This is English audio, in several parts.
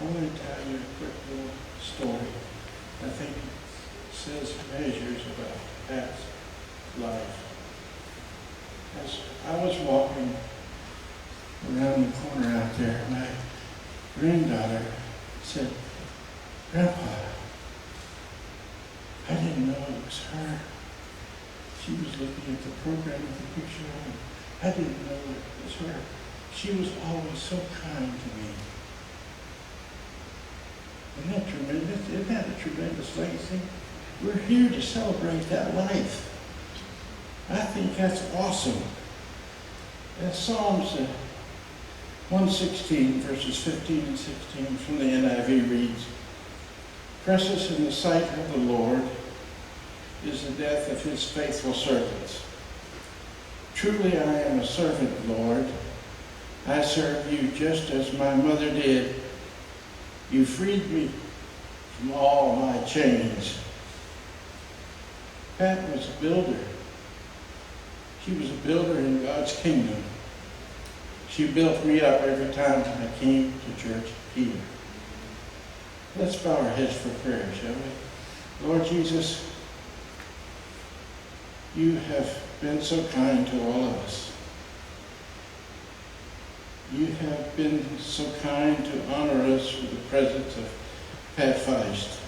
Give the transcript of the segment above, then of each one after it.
want to tell you a quick little story. I think it says measures about Pat's life. As I was walking around the corner out there, my granddaughter said, "Grandpa, I didn't know it was her." She was looking at the program with the picture on. I didn't know it was her. She was always so kind to me. Isn't that tremendous? Isn't that a tremendous legacy? We're here to celebrate that life. I think that's awesome. That's Psalms 116, verses 15 and 16 from the NIV reads, "Precious in the sight of the Lord is the death of his faithful servants. Truly I am a servant, Lord. I serve you just as my mother did. You freed me from all my chains." Pat was a builder. She was a builder in God's kingdom. She built me up every time I came to church here. Let's bow our heads for prayer, shall we? Lord Jesus, you have been so kind to all of us. You have been so kind to honor us with the presence of Pat Feist.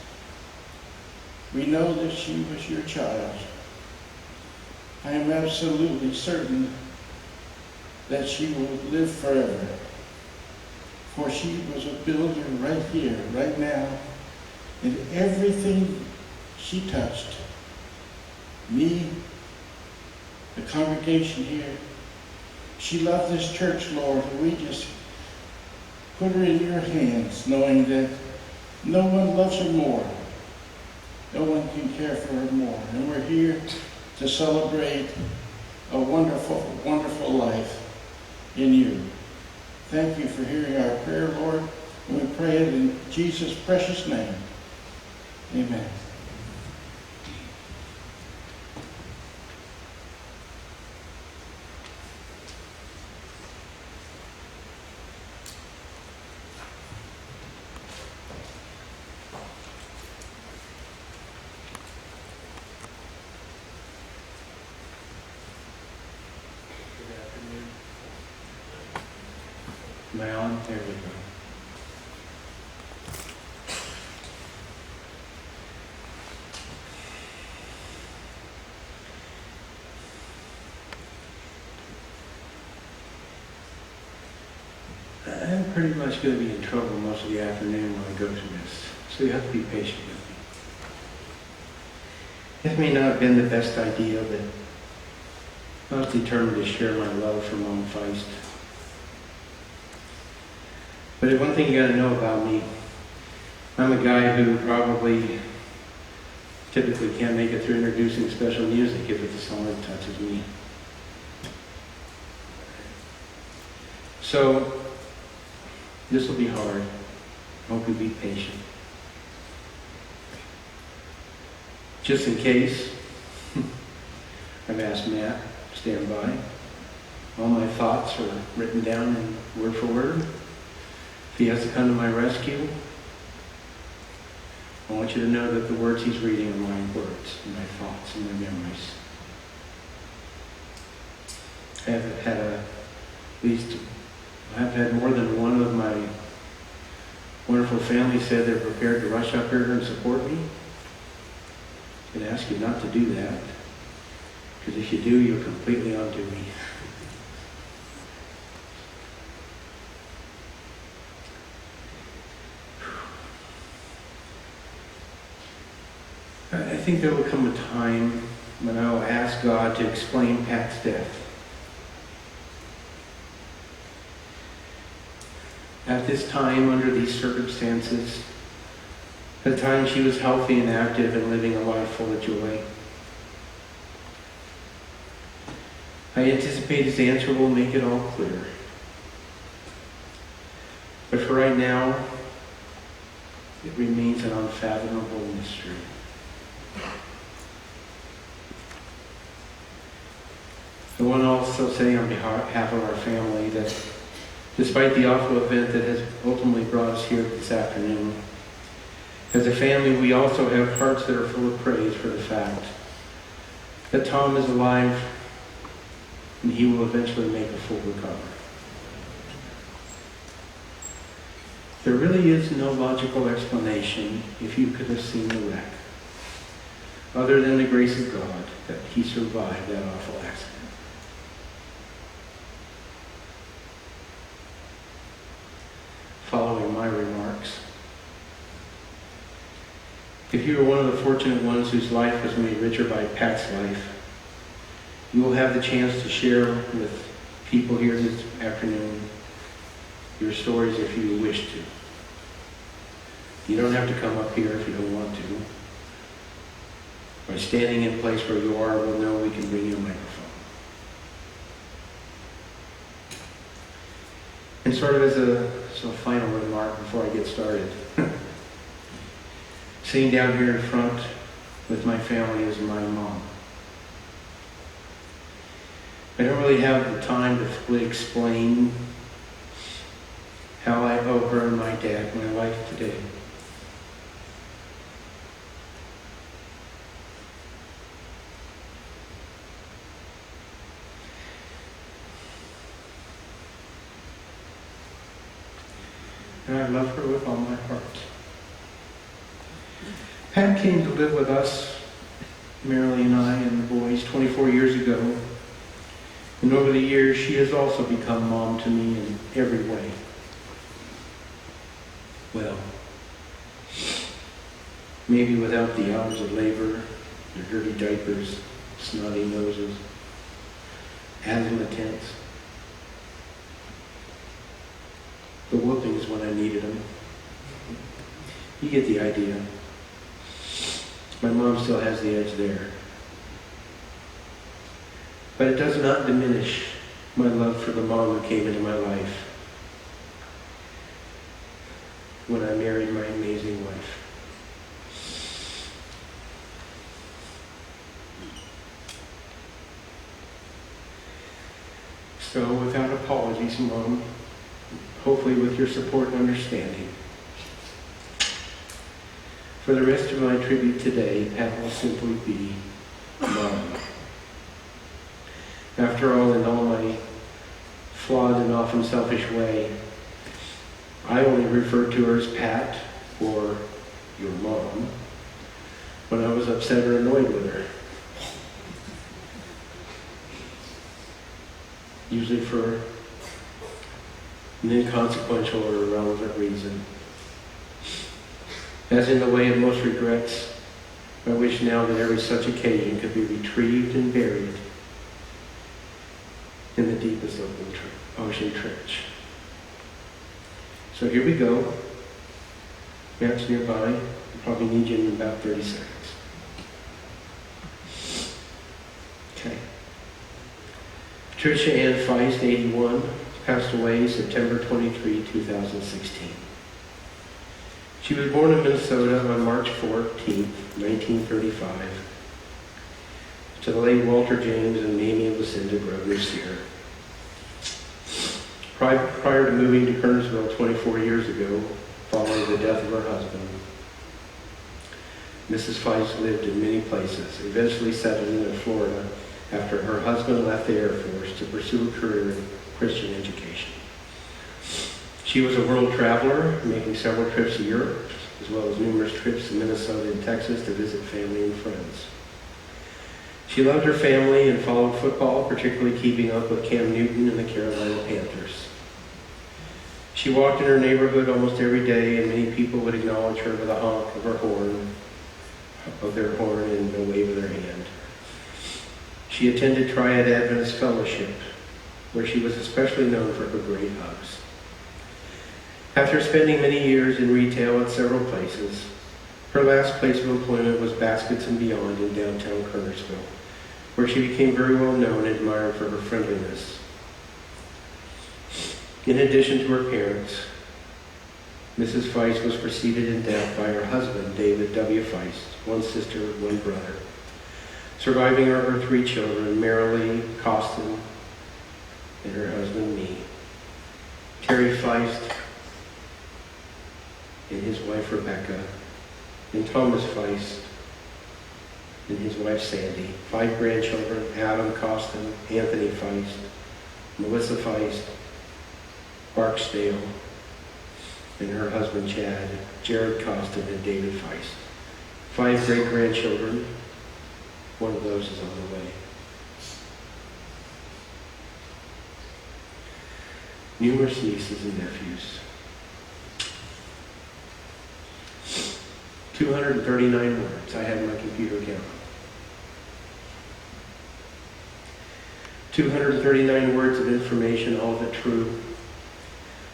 We know that she was your child. I am absolutely certain that she will live forever, for she was a builder right here, right now, and everything she touched, me, the congregation here, she loved this church, Lord, and we just put her in your hands, knowing that no one loves her more. No one can care for her more. And we're here to celebrate a wonderful, wonderful life in you. Thank you for hearing our prayer, Lord, and we pray it in Jesus' precious name. Amen. Am I on? There we go. I'm pretty much going to be in trouble most of the afternoon when I go through this, so you have to be patient with me. It may not have been the best idea, but I was determined to share my love for Mom Feist. But one thing you got to know about me, I'm a guy who probably typically can't make it through introducing special music if it's a song that touches me. So, this will be hard. I hope you'll be patient. Just in case, I've asked Matt to stand by. All my thoughts are written down in word for word. If he has to come to my rescue, I want you to know that the words he's reading are my words, and my thoughts, and my memories. I've had more than one of my wonderful family said they're prepared to rush up here and support me. I'm going to ask you not to do that, because if you do, you're completely onto me. I think there will come a time when I will ask God to explain Pat's death. At this time, under these circumstances, at the time she was healthy and active and living a life full of joy, I anticipate his answer will make it all clear. But for right now, it remains an unfathomable mystery. I want to also say on behalf of our family that despite the awful event that has ultimately brought us here this afternoon. As a family, we also have hearts that are full of praise for the fact that Tom is alive and he will eventually make a full recovery. There really is no logical explanation, if you could have seen the wreck, other than the grace of God that he survived that awful accident. Following my remarks, if you are one of the fortunate ones whose life was made richer by Pat's life, you will have the chance to share with people here this afternoon your stories if you wish to. You don't have to come up here if you don't want to. By standing in place where you are, we'll know we can bring you a microphone. And sort of as a final remark before I get started, sitting down here in front with my family is my mom. I don't really have the time to fully explain how I owe her and my dad my life today. And I love her with all my heart. Pat came to live with us, Marilee and I and the boys, 24 years ago. And over the years, she has also become mom to me in every way. Well, maybe without the hours of labor, the dirty diapers, snotty noses, asthma tents, the whoopings when I needed them. You get the idea. My mom still has the edge there. But it does not diminish my love for the mom who came into my life when I married my amazing wife. So without apologies, Mom, hopefully with your support and understanding, for the rest of my tribute today, Pat will simply be Mom. After all, in all my flawed and often selfish way, I only referred to her as Pat, or your mom, when I was upset or annoyed with her. Usually for an inconsequential or irrelevant reason. As in the way of most regrets, I wish now that every such occasion could be retrieved and buried in the deepest ocean trench. So here we go. Maps nearby. I'll probably need you in about 30 seconds. Okay. Patricia Ann Feist, 81, passed away September 23, 2016. She was born in Minnesota on March 14, 1935, to the late Walter James and Mamie and Lucinda Grosvenor-Sear. Prior to moving to Kernersville 24 years ago, following the death of her husband, Mrs. Feist lived in many places, eventually settling in Florida after her husband left the Air Force to pursue a career in Christian education. She was a world traveler, making several trips to Europe, as well as numerous trips to Minnesota and Texas to visit family and friends. She loved her family and followed football, particularly keeping up with Cam Newton and the Carolina Panthers. She walked in her neighborhood almost every day, and many people would acknowledge her with a honk of their horn and a wave of their hand. She attended Triad Adventist Fellowship, where she was especially known for her great hugs. After spending many years in retail at several places, her last place of employment was Baskets and Beyond in downtown Kernersville, where she became very well known and admired for her friendliness. In addition to her parents, Mrs. Feist was preceded in death by her husband, David W. Feist, one sister, one brother. Surviving her 3 children, Marilee, Coston, and her husband, me. Terry Feist and his wife Rebecca, and Thomas Feist and his wife Sandy. 5 grandchildren: Adam, Coston, Anthony Feist, Melissa Feist, Barksdale, and her husband Chad, Jared Coston, and David Feist. 5 great-grandchildren. One of those is on the way. Numerous nieces and nephews. 239 words. I had my computer count. 239 words of information, all of it true,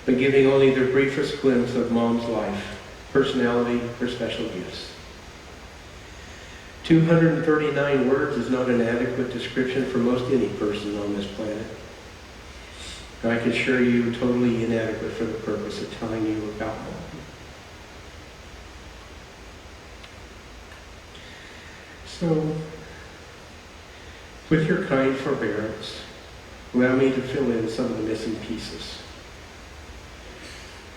but giving only the briefest glimpse of Mom's life, personality, her special gifts. 239 words is not an adequate description for most any person on this planet. I can assure you, totally inadequate for the purpose of telling you about Mom. So, with your kind forbearance, allow me to fill in some of the missing pieces.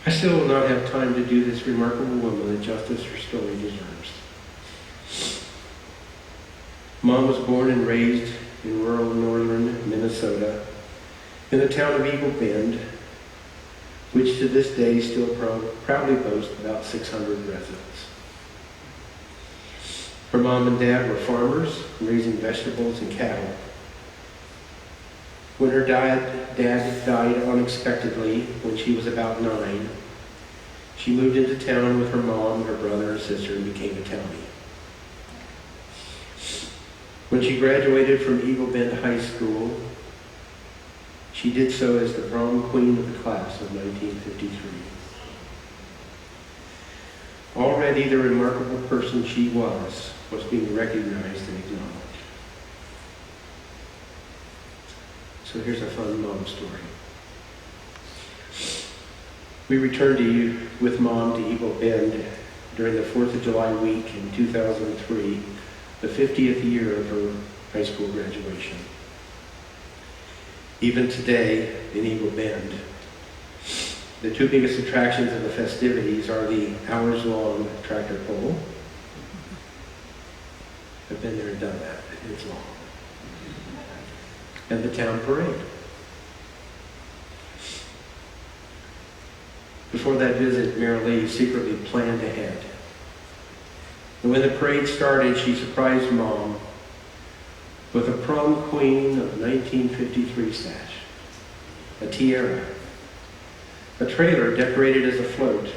I still will not have time to do this remarkable woman the justice her story deserves. Mom was born and raised in rural northern Minnesota, in the town of Eagle Bend, which to this day still proudly boasts about 600 residents. Her mom and dad were farmers, raising vegetables and cattle. When her dad died unexpectedly when she was about 9, she moved into town with her mom, her brother, and sister, and became a townie. When she graduated from Eagle Bend High School, she did so as the prom queen of the class of 1953. Already the remarkable person she was being recognized and acknowledged. So here's a fun mom story. We returned with Mom to Eagle Bend during the 4th of July week in 2003, the 50th year of her high school graduation. Even today in Eagle Bend, the 2 biggest attractions of the festivities are the hours-long tractor pull. I've been there and done that. It's long. And the town parade. Before that visit, Mary Lee secretly planned ahead. And when the parade started, she surprised Mom with a prom queen of 1953 sash, a tiara, a trailer decorated as a float,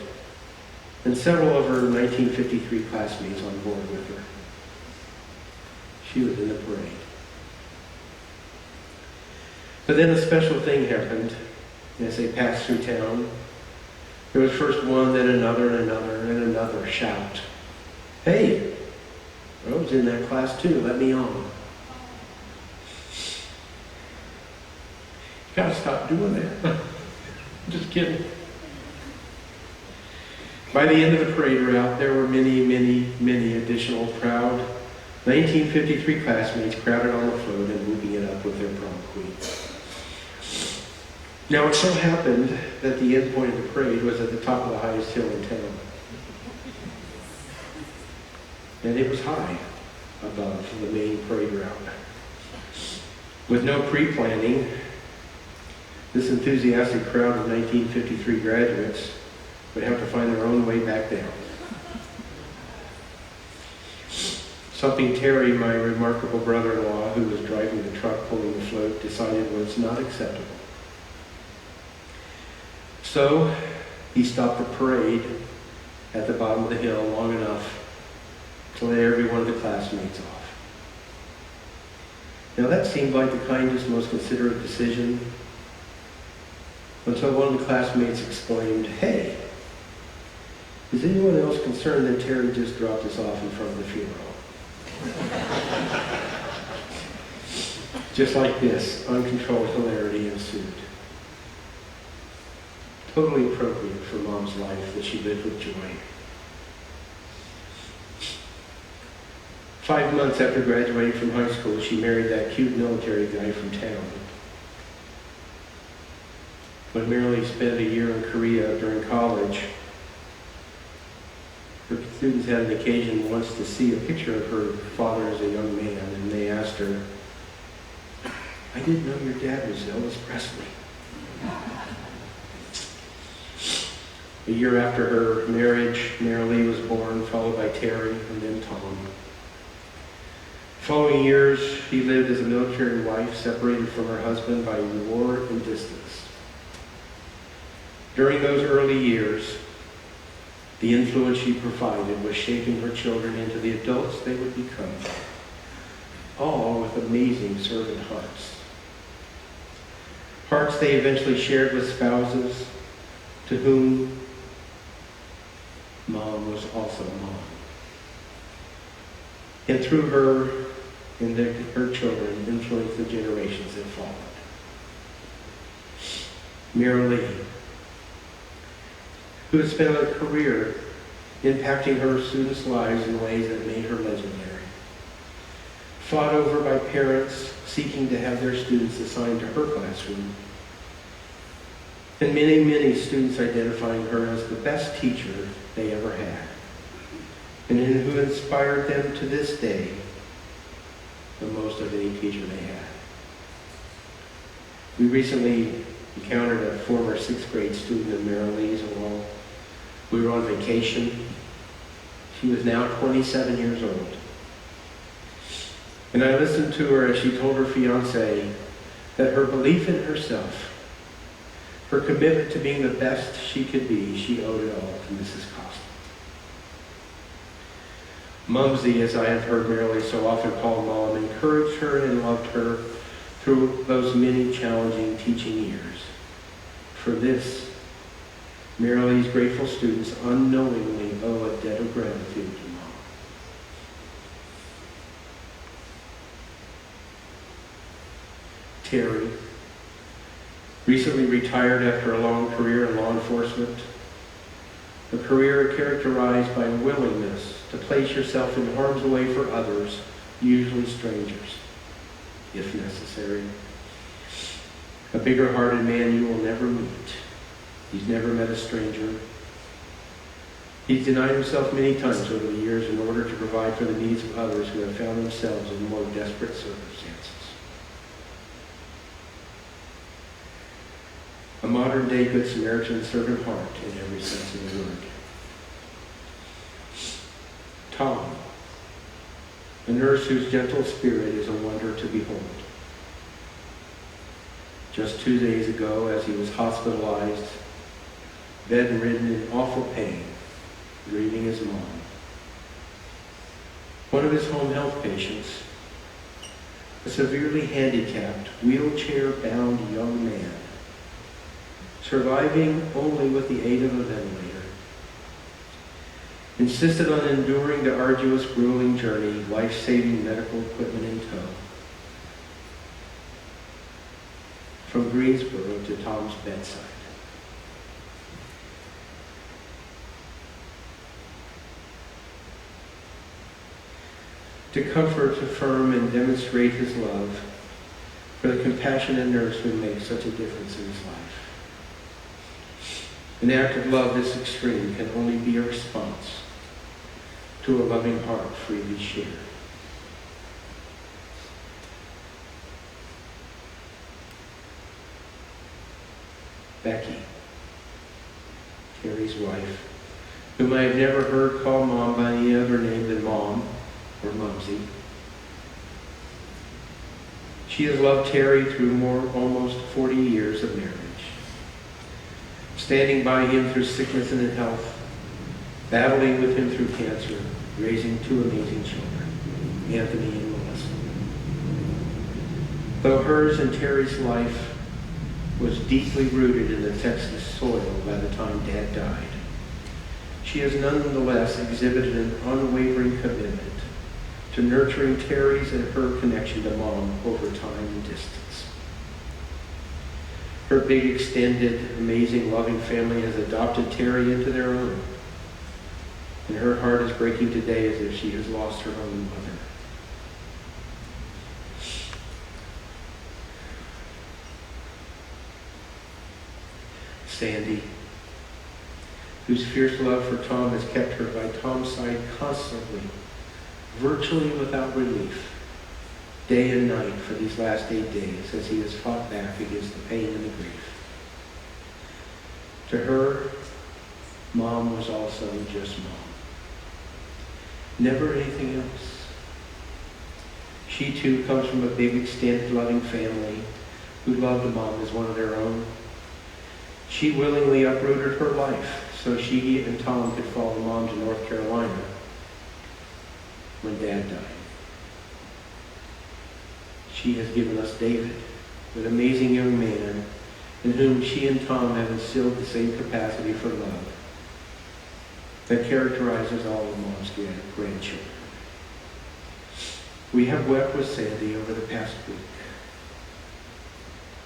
and several of her 1953 classmates on board with her. She was in the parade. But then a special thing happened as they passed through town. There was first one, then another, and another, and another shout. "Hey, I was in that class too, let me on." You gotta stop doing that. Just kidding. By the end of the parade route, there were many, many, many additional proud 1953 classmates crowded on the float and whooping it up with their prom queen. Now it so happened that the end point of the parade was at the top of the highest hill in town. And it was high above the main parade route. With no pre-planning, this enthusiastic crowd of 1953 graduates would have to find their own way back down. Something Terry, my remarkable brother-in-law, who was driving the truck pulling the float, decided was not acceptable. So he stopped the parade at the bottom of the hill long enough to let every one of the classmates off. Now that seemed like the kindest, most considerate decision until one of the classmates exclaimed, "Hey, is anyone else concerned that Terry just dropped us off in front of the funeral?" Just like this, uncontrolled hilarity ensued. Totally appropriate for Mom's life that she lived with joy. 5 months after graduating from high school, she married that cute military guy from town. When Marilee spent a year in Korea during college, her students had an occasion once to see a picture of her father as a young man, and they asked her, "I didn't know your dad was Elvis Presley." A year after her marriage, Marilee was born, followed by Terry, and then Tom. The following years, she lived as a military wife, separated from her husband by war and distance. During those early years, the influence she provided was shaping her children into the adults they would become, all with amazing servant hearts. Hearts they eventually shared with spouses to whom Mom was also Mom. And through her and her children influenced the generations that followed. Marilee, who had spent a career impacting her students' lives in ways that made her legendary, fought over by parents seeking to have their students assigned to her classroom, and many, many students identifying her as the best teacher they ever had, and who inspired them to this day the most of any teacher they had. We recently encountered a former 6th grade student of Marilee's while we were on vacation. She was now 27 years old. And I listened to her as she told her fiancé that her belief in herself, her commitment to being the best she could be, she owed it all to Mrs. Coston. Mumsy, as I have heard Marilee so often call Mom, encouraged her and loved her through those many challenging teaching years. For this, Marilee's grateful students unknowingly owe a debt of gratitude to Mom. Terry, recently retired after a long career in law enforcement, a career characterized by willingness to place yourself in harm's way for others, usually strangers, if necessary. A bigger-hearted man you will never meet. He's never met a stranger. He's denied himself many times over the years in order to provide for the needs of others who have found themselves in more desperate circumstances. A modern-day Good Samaritan servant heart in every sense of the word. Tom, a nurse whose gentle spirit is a wonder to behold. Just 2 days ago, as he was hospitalized, bedridden in awful pain, grieving his mom, one of his home health patients, a severely handicapped, wheelchair-bound young man, surviving only with the aid of a ventilator, insisted on enduring the arduous, grueling journey, life-saving medical equipment in tow, from Greensboro to Tom's bedside. To comfort, affirm, and demonstrate his love for the compassionate nurse who makes such a difference in his life. An act of love this extreme can only be a response to a loving heart freely shared. Becky, Terry's wife, whom I have never heard call Mom by any other name than Mom or Mumsy. She has loved Terry through almost 40 years of marriage, standing by him through sickness and in health, battling with him through cancer, raising 2 amazing children, Anthony and Melissa. Though hers and Terry's life was deeply rooted in the Texas soil by the time Dad died, she has nonetheless exhibited an unwavering commitment to nurturing Terry's and her connection to Mom over time and distance. Her big, extended, amazing, loving family has adopted Terry into their own, and her heart is breaking today as if she has lost her own mother. Sandy, whose fierce love for Tom has kept her by Tom's side constantly, virtually without relief, day and night for these last 8 days as he has fought back against the pain and the grief. To her, Mom was also just Mom. Never anything else. She too comes from a big, extended, loving family who loved Mom as one of their own. She willingly uprooted her life so she and Tom could follow Mom to North Carolina when Dad died. She has given us David, an amazing young man in whom she and Tom have instilled the same capacity for love that characterizes all of Mom's grandchildren. We have wept with Sandy over the past week,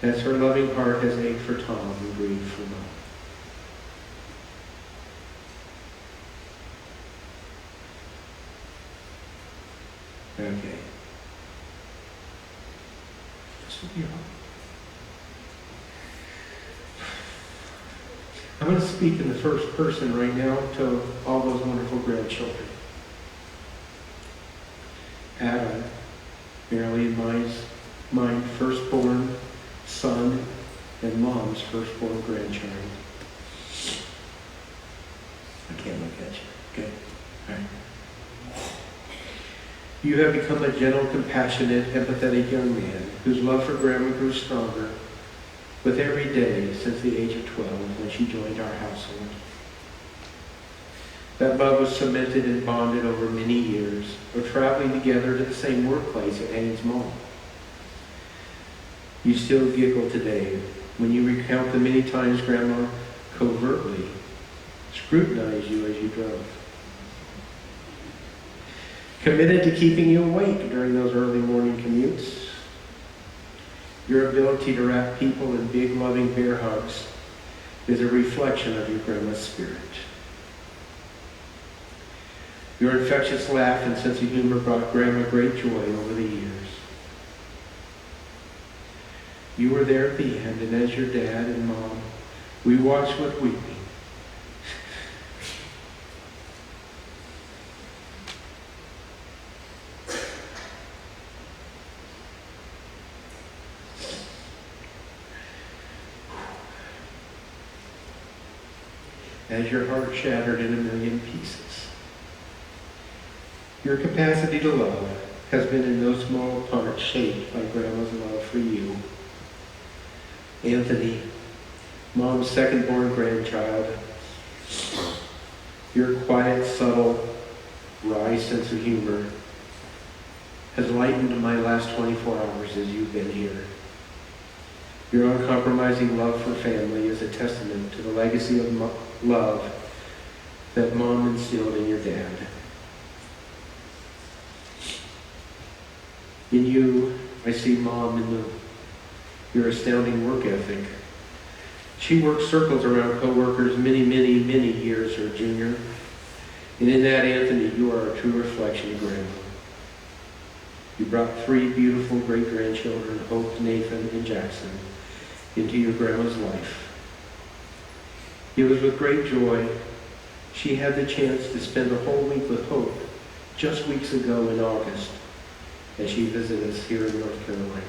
as her loving heart has ached for Tom and grieved for Mom. Okay. This will be all. I'm going to speak in the first person right now to all those wonderful grandchildren. Adam, Marilyn and my firstborn son, and Mom's firstborn grandchild. I can't look at you. Okay? All right. You have become a gentle, compassionate, empathetic young man whose love for Grandma grew stronger with every day since the age of 12 when she joined our household. That love was cemented and bonded over many years of traveling together to the same workplace at Haynes Mall. You still giggle today when you recount the many times Grandma covertly scrutinized you as you drove. Committed to keeping you awake during those early morning commutes. Your ability to wrap people in big, loving bear hugs is a reflection of your Grandma's spirit. Your infectious laugh and sense of humor brought Grandma great joy over the years. You were there at the end, and as your dad and Mom, we watched with weeping. As your heart shattered in a million pieces. Your capacity to love has been in no small part shaped by Grandma's love for you. Anthony, Mom's second-born grandchild, your quiet, subtle, wry sense of humor has lightened my last 24 hours as you've been here. Your uncompromising love for family is a testament to the legacy of love that Mom instilled in your dad. In you, I see Mom in your astounding work ethic. She worked circles around coworkers many, many, many years her junior. And in that, Anthony, you are a true reflection of Grandma. You brought 3 beautiful great-grandchildren, Hope, Nathan, and Jackson, into your Grandma's life. It was with great joy she had the chance to spend a whole week with Hope just weeks ago in August as she visited us here in North Carolina.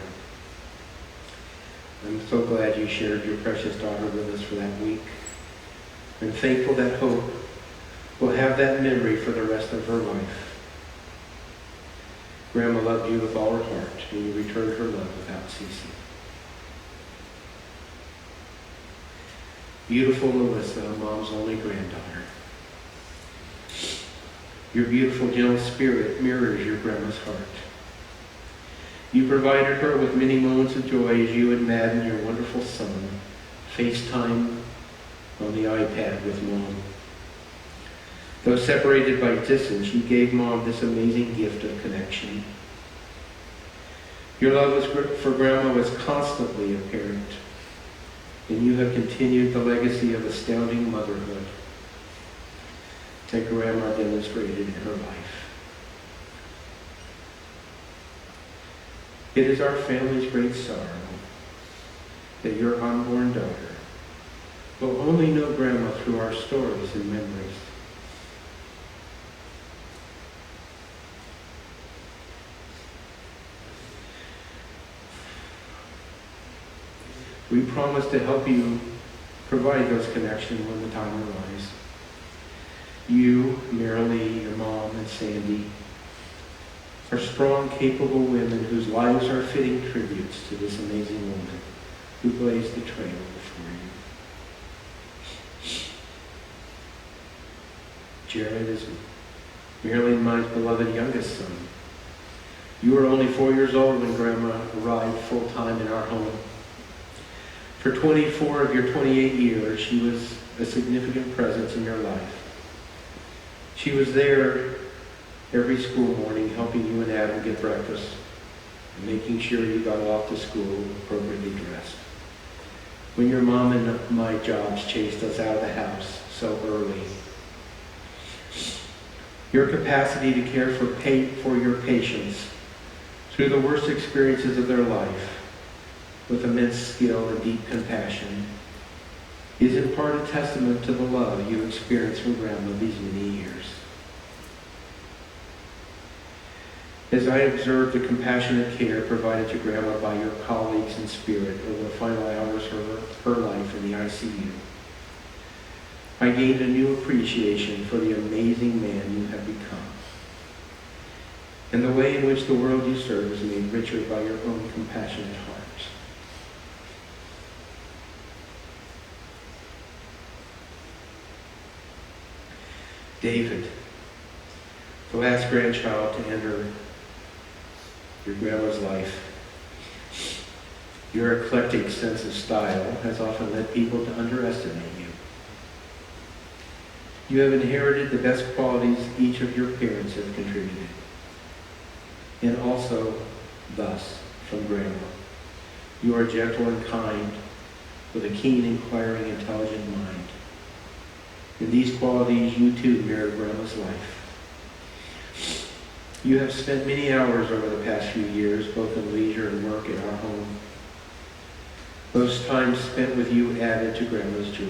I'm so glad you shared your precious daughter with us for that week. I'm thankful that Hope will have that memory for the rest of her life. Grandma loved you with all her heart, and you returned her love without ceasing. Beautiful Melissa, Mom's only granddaughter. Your beautiful, gentle spirit mirrors your Grandma's heart. You provided her with many moments of joy as you and Madden, your wonderful son, FaceTime on the iPad with Mom. Though separated by distance, you gave Mom this amazing gift of connection. Your love for Grandma was constantly apparent, and you have continued the legacy of astounding motherhood that Grandma demonstrated in her life. It is our family's great sorrow that your unborn daughter, We'll only know Grandma through our stories and memories. We promise to help you provide those connections when the time arises. You, Marilee, your mom, and Sandy are strong, capable women whose lives are fitting tributes to this amazing woman who blazed the trail before you. Jared is Marilee and mine's beloved youngest son. You were only 4 years old when Grandma arrived full-time in our home. For 24 of your 28 years, she was a significant presence in your life. She was there every school morning helping you and Adam get breakfast and making sure you got off to school appropriately dressed. When your mom and my jobs chased us out of the house so early. Your capacity to care for your patients through the worst experiences of their life with immense skill and deep compassion is in part a testament to the love you experienced from Grandma these many years. As I observed the compassionate care provided to Grandma by your colleagues in spirit over the final hours of her life in the ICU, I gained a new appreciation for the amazing man you have become, and the way in which the world you serve is made richer by your own compassionate heart. David, the last grandchild to enter your grandma's life. Your eclectic sense of style has often led people to underestimate you. You have inherited the best qualities each of your parents have contributed, and also, thus, from Grandma. You are gentle and kind, with a keen, inquiring, intelligent mind. In these qualities, you too mirror Grandma's life. You have spent many hours over the past few years, both in leisure and work at our home. Those times spent with you added to Grandma's joy.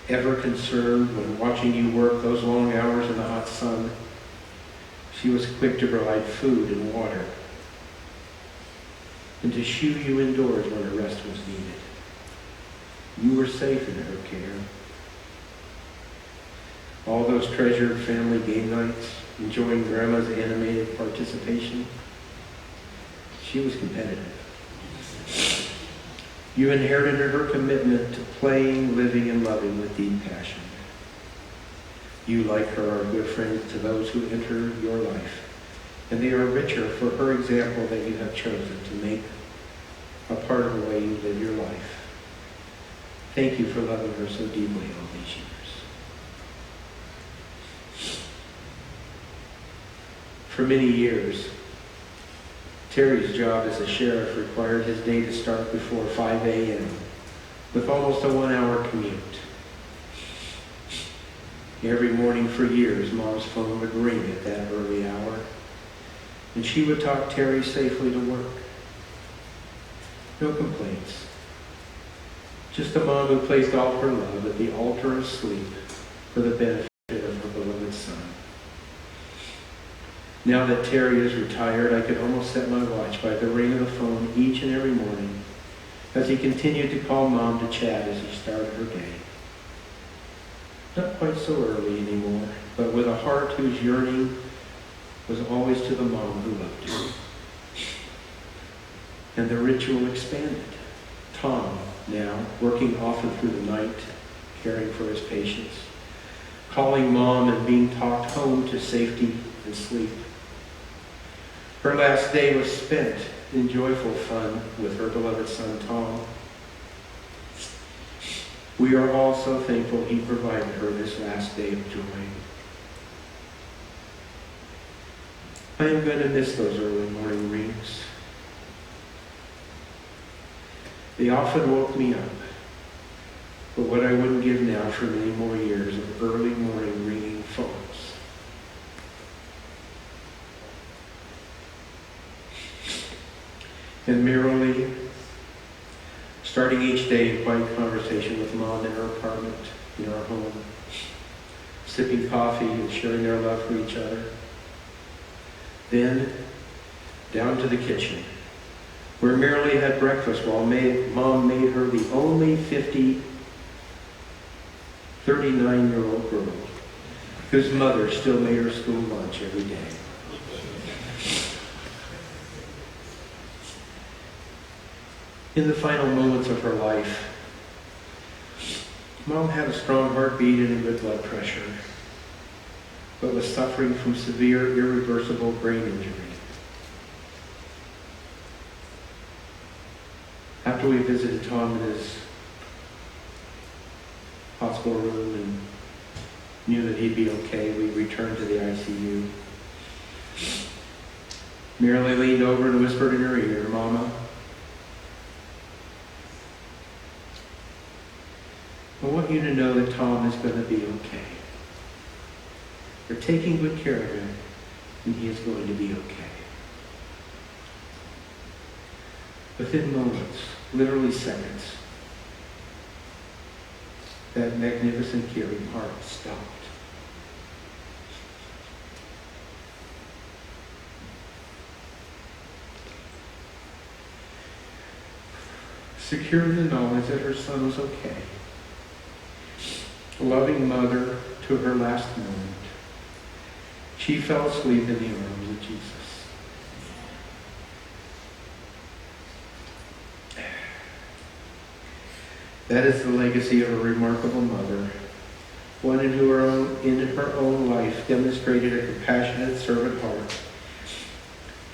Ever concerned when watching you work those long hours in the hot sun, she was quick to provide food and water, and to shoo you indoors when a rest was needed. You were safe in her care. All those treasured family game nights, enjoying Grandma's animated participation, she was competitive. You inherited her commitment to playing, living, and loving with deep passion. You, like her, are good friends to those who enter your life, and they are richer for her example that you have chosen to make a part of the way you live your life. Thank you for loving her so deeply all these years. For many years, Terry's job as a sheriff required his day to start before 5 a.m. with almost a 1-hour commute. Every morning for years, Mom's phone would ring at that early hour, and she would talk Terry safely to work. No complaints. Just a mom who placed all her love at the altar of sleep for the benefit of her beloved son. Now that Terry is retired, I could almost set my watch by the ring of the phone each and every morning as he continued to call Mom to chat as he started her day. Not quite so early anymore, but with a heart whose yearning was always to the mom who loved you. And the ritual expanded. Tom, now, working often through the night, caring for his patients, calling Mom and being talked home to safety and sleep. Her last day was spent in joyful fun with her beloved son, Tom. We are all so thankful he provided her this last day of joy. I am going to miss those early morning rings. They often woke me up, but what I wouldn't give now for many more years of early morning ringing phones. And merrily, starting each day in quiet conversation with Mom in her apartment, in our home, sipping coffee and sharing their love for each other. Then, down to the kitchen, where Marilee had breakfast while Mom made her the only 39-year-old girl whose mother still made her school lunch every day. In the final moments of her life, Mom had a strong heartbeat and a good blood pressure, but was suffering from severe, irreversible brain injury. After we visited Tom in his hospital room and knew that he'd be okay, we returned to the ICU. Marilee leaned over and whispered in her ear, "Mama, I want you to know that Tom is going to be okay. We're taking good care of him, and he is going to be okay." Within moments, literally seconds, that magnificent caring heart stopped. Secure in the knowledge that her son was okay, a loving mother to her last moment, she fell asleep in the arms of Jesus. That is the legacy of a remarkable mother, one in her own life demonstrated a compassionate servant heart,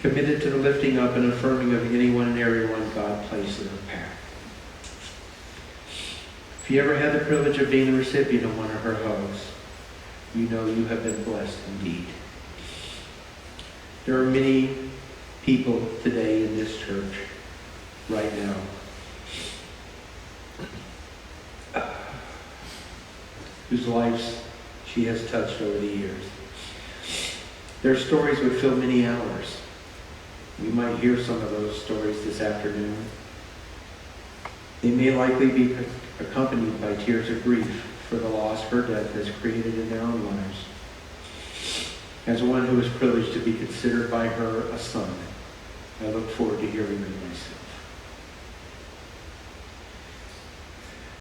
committed to the lifting up and affirming of anyone and everyone God placed in her path. If you ever had the privilege of being the recipient of one of her hugs, you know you have been blessed indeed. There are many people today in this church right now whose lives she has touched over the years. Their stories would fill many hours. We might hear some of those stories this afternoon. They may likely be accompanied by tears of grief for the loss her death has created in their own lives. As one who is privileged to be considered by her a son, I look forward to hearing them.